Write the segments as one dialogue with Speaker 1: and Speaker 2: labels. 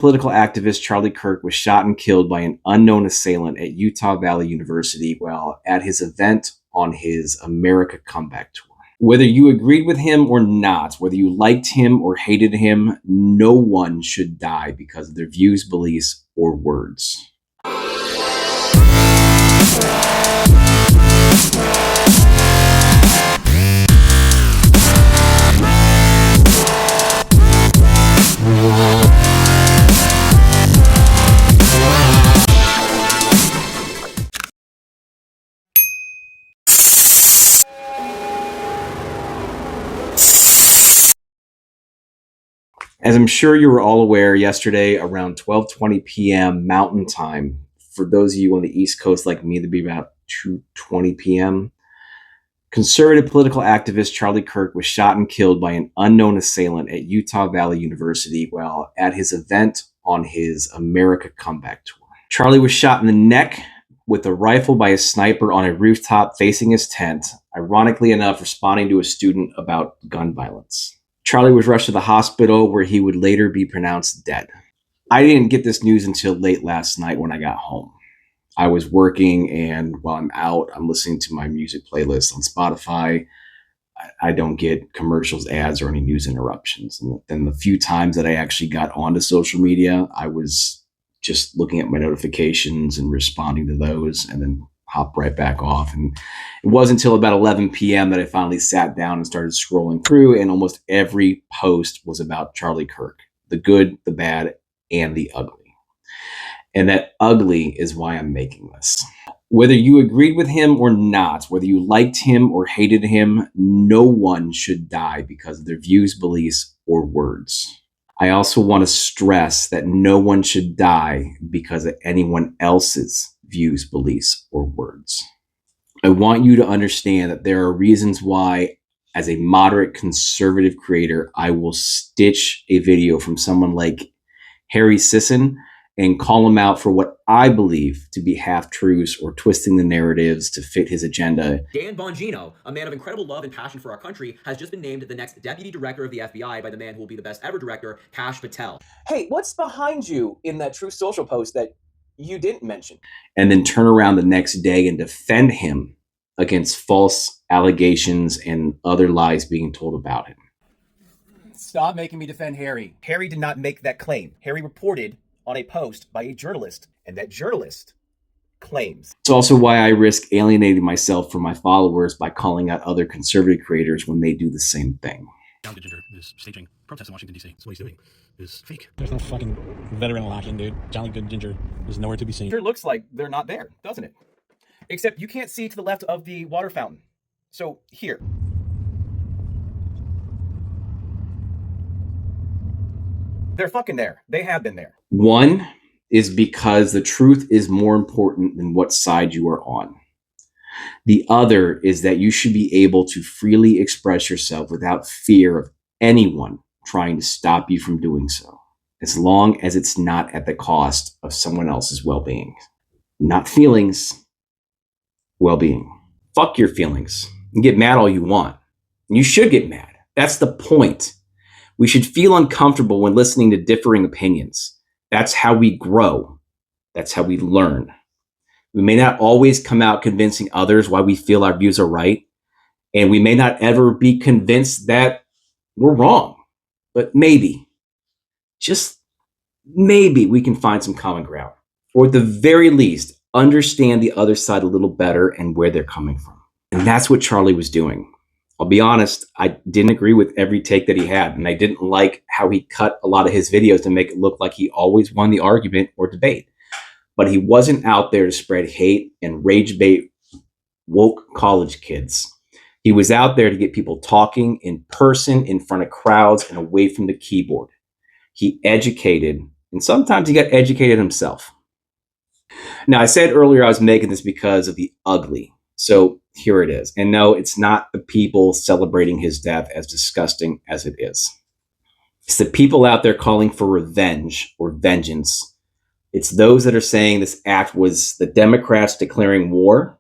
Speaker 1: Political activist Charlie Kirk was shot and killed by an unknown assailant at Utah Valley University while at his event on his America Comeback Tour. Whether you agreed with him or not, whether you liked him or hated him, no one should die because of their views, beliefs, or words. As I'm sure you were all aware, yesterday around 12:20 p.m. Mountain Time, for those of you on the East Coast like me, that'd be about 2:20 p.m., conservative political activist Charlie Kirk was shot and killed by an unknown assailant at Utah Valley University while at his event on his America Comeback Tour. Charlie was shot in the neck with a rifle by a sniper on a rooftop facing his tent, ironically enough, responding to a student about gun violence. Charlie was rushed to the hospital where he would later be pronounced dead. I didn't get this news until late last night when I got home. I was working, and while I'm out, I'm listening to my music playlist on Spotify. I don't get commercials, ads, or any news interruptions. And then the few times that I actually got onto social media, I was just looking at my notifications and responding to those, and then hop right back off. And it wasn't until about 11 p.m. that I finally sat down and started scrolling through, and almost every post was about Charlie Kirk, the good, the bad, and the ugly. And that ugly is why I'm making this. Whether you agreed with him or not, whether you liked him or hated him, no one should die because of their views, beliefs, or words. I also want to stress that no one should die because of anyone else's views, beliefs, or words. I want you to understand that there are reasons why, as a moderate conservative creator, I will stitch a video from someone like Harry Sisson and call him out for what I believe to be half-truths or twisting the narratives to fit his agenda.
Speaker 2: Dan Bongino, a man of incredible love and passion for our country, has just been named the next deputy director of the FBI by the man who will be the best ever director, Kash Patel.
Speaker 3: Hey, what's behind you in that Truth Social post that you didn't mention?
Speaker 1: And then turn around the next day and defend him against false allegations and other lies being told about him.
Speaker 3: Stop making me defend Harry. Harry did not make that claim. Harry reported on a post by a journalist, and that journalist claims.
Speaker 1: It's also why I risk alienating myself from my followers by calling out other conservative creators when they do the same thing.
Speaker 4: John Good Ginger is staging protests in Washington, D.C. So what he's doing is fake. There's no fucking veteran lacking, dude. Jolly Good Ginger is nowhere to be seen.
Speaker 3: Sure looks like they're not there, doesn't it? Except you can't see to the left of the water fountain. So here. They're fucking there. They have been there.
Speaker 1: One is because the truth is more important than what side you are on. The other is that you should be able to freely express yourself without fear of anyone trying to stop you from doing so, as long as it's not at the cost of someone else's well-being. Not feelings, well-being. Fuck your feelings. You get mad all you want. You should get mad. That's the point. We should feel uncomfortable when listening to differing opinions. That's how we grow. That's how we learn. We may not always come out convincing others why we feel our views are right, and we may not ever be convinced that we're wrong. But maybe, just maybe, we can find some common ground. Or at the very least, understand the other side a little better and where they're coming from. And that's what Charlie was doing. I'll be honest, I didn't agree with every take that he had, and I didn't like how he cut a lot of his videos to make it look like he always won the argument or debate. But he wasn't out there to spread hate and rage bait woke college kids. He was out there to get people talking in person, in front of crowds, and away from the keyboard. He educated, and sometimes he got educated himself. Now, I said earlier I was making this because of the ugly. So here it is. And no, it's not the people celebrating his death, as disgusting as it is. It's the people out there calling for revenge or vengeance. It's those that are saying this act was the Democrats declaring war.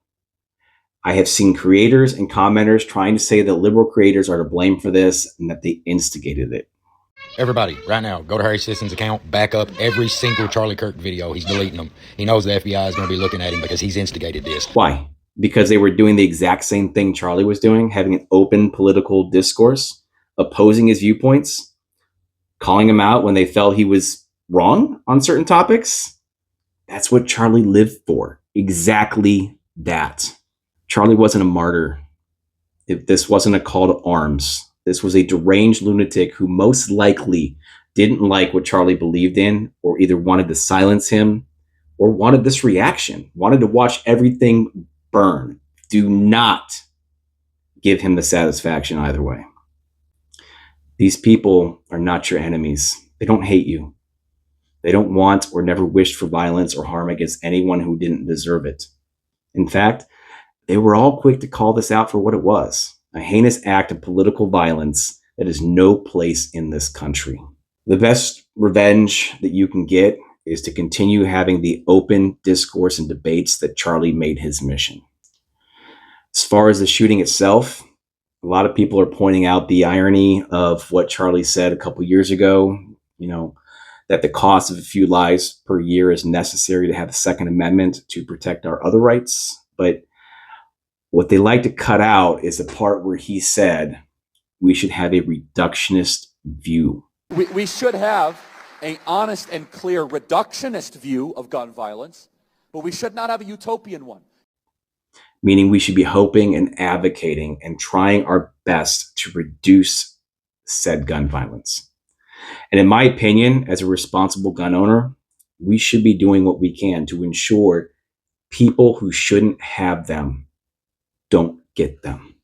Speaker 1: I have seen creators and commenters trying to say that liberal creators are to blame for this and that they instigated it.
Speaker 5: Everybody, right now, go to Harry Sisson's account, back up every single Charlie Kirk video. He's deleting them. He knows the FBI is going to be looking at him because he's instigated this.
Speaker 1: Why? Because they were doing the exact same thing Charlie was doing, having an open political discourse, opposing his viewpoints, calling him out when they felt he was wrong on certain topics. That's what Charlie lived for. Exactly that. Charlie wasn't a martyr. If this wasn't a call to arms, this was a deranged lunatic who most likely didn't like what Charlie believed in, or either wanted to silence him, or wanted this reaction, wanted to watch everything burn. Do not give him the satisfaction either way. These people are not your enemies. They don't hate you. They don't want or never wished for violence or harm against anyone who didn't deserve it. In fact, they were all quick to call this out for what it was, a heinous act of political violence that has no place in this country. The best revenge that you can get is to continue having the open discourse and debates that Charlie made his mission. As far as the shooting itself, a lot of people are pointing out the irony of what Charlie said a couple years ago, that the cost of a few lives per year is necessary to have the Second Amendment to protect our other rights. But what they like to cut out is the part where he said we should have a reductionist view.
Speaker 6: We should have an honest and clear reductionist view of gun violence, but we should not have a utopian one.
Speaker 1: Meaning we should be hoping and advocating and trying our best to reduce said gun violence. And in my opinion, as a responsible gun owner, we should be doing what we can to ensure people who shouldn't have them don't get them.